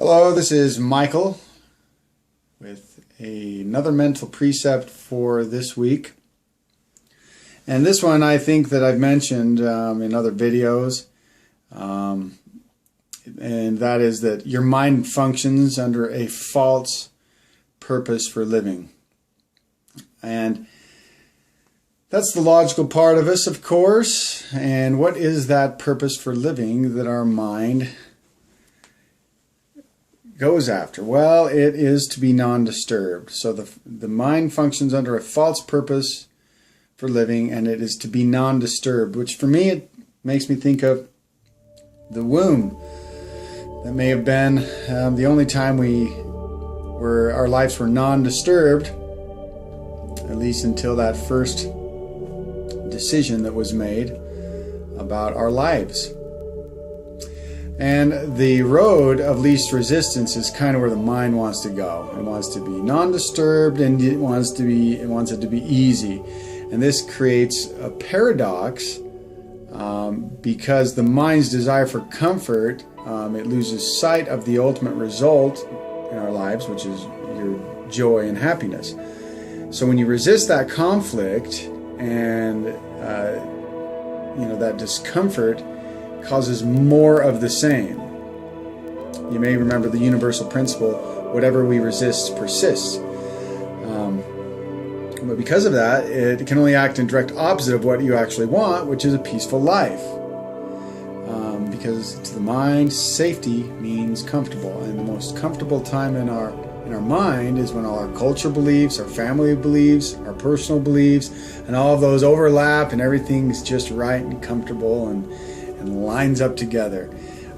Hello, this is Michael with another mental precept for this week. And this one I think that I've mentioned in other videos, and that is that your mind functions under a false purpose for living. And that's the logical part of us, of course. And what is that purpose for living that our mind goes after? Well, it is to be non-disturbed. So the mind functions under a false purpose for living, and it is to be non-disturbed, which for me, it makes me think of the womb. That may have been the only time our lives were non-disturbed, at least until that first decision that was made about our lives. And the road of least resistance is kind of where the mind wants to go. It wants to be non-disturbed, and it wants it to be easy. And this creates a paradox because the mind's desire for comfort, it loses sight of the ultimate result in our lives, which is your joy and happiness. So when you resist that conflict and that discomfort causes more of the same. You may remember the universal principle, whatever we resist persists. But because of that, it can only act in direct opposite of what you actually want, which is a peaceful life. Because to the mind, safety means comfortable, and the most comfortable time in our mind is when all our culture beliefs, our family beliefs, our personal beliefs, and all of those overlap, and everything's just right and comfortable and lines up together.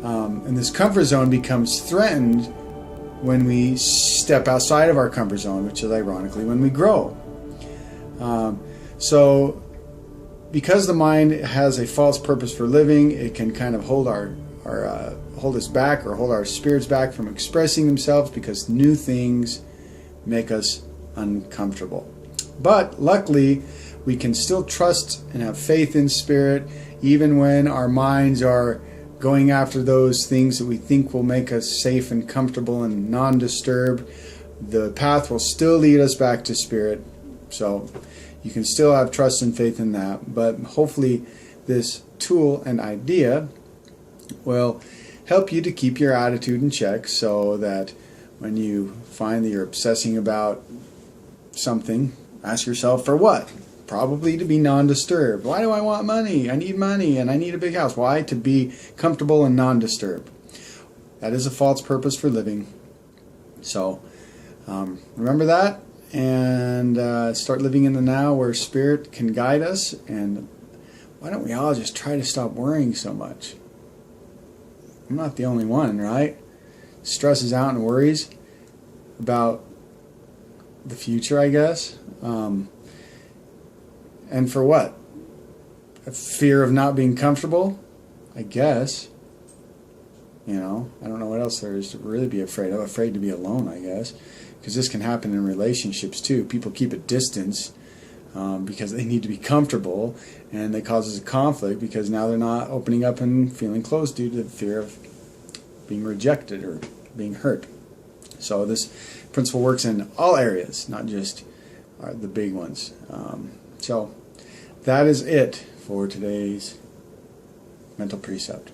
And this comfort zone becomes threatened when we step outside of our comfort zone, which is ironically when we grow. So because the mind has a false purpose for living, it can kind of hold hold us back, or hold our spirits back from expressing themselves, because new things make us uncomfortable. But luckily, we can still trust and have faith in spirit, even when our minds are going after those things that we think will make us safe and comfortable and non-disturbed. The path will still lead us back to spirit. So you can still have trust and faith in that. But hopefully this tool and idea will help you to keep your attitude in check, so that when you find that you're obsessing about something, ask yourself, for what? Probably to be non-disturbed. Why do I want money? I need money and I need a big house. Why? To be comfortable and non-disturbed. That is a false purpose for living. So remember that, and start living in the now, where spirit can guide us. And why don't we all just try to stop worrying so much? I'm not the only one, right? Stresses out and worries about the future, I guess. And for what? A fear of not being comfortable, I guess. I don't know what else there is to really be afraid of. Afraid to be alone, I guess. Because this can happen in relationships too. People keep a distance because they need to be comfortable, and it causes a conflict because now they're not opening up and feeling close due to the fear of being rejected or being hurt. So this principle works in all areas, not just the big ones. So that is it for today's mental precept.